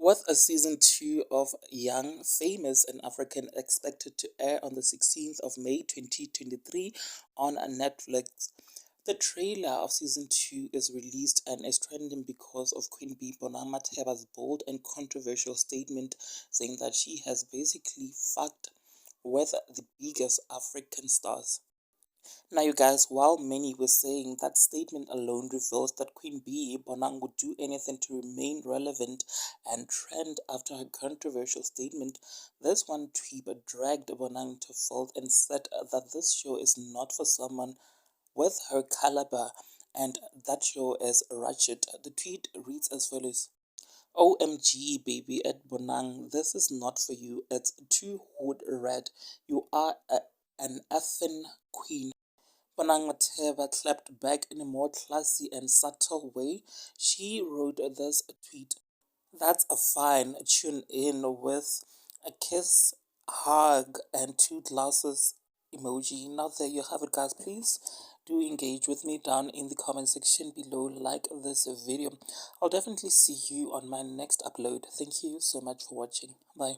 With a season 2 of Young, Famous, and African expected to air on the 16th of May 2023 on Netflix, the trailer of season 2 is released and is trending because of Queen Bee Bonang bold and controversial statement saying that she has basically fucked with the biggest African stars. Now, you guys, while many were saying that statement alone reveals that Queen Bee Bonang would do anything to remain relevant and trend after her controversial statement, this one tweet dragged Bonang to fault and said that this show is not for someone with her caliber and that show is ratchet. The tweet reads as follows: OMG, baby, at Bonang, this is not for you. It's too hood red. You are an effing queen. Bonang clapped back in a more classy and subtle way. She wrote this tweet: "That's a fine. Tune in with a kiss, hug, and two glasses emoji." Now, there you have it, guys. Please do engage with me down in the comment section below. Like this video. I'll definitely see you on my next upload. Thank you so much for watching. Bye.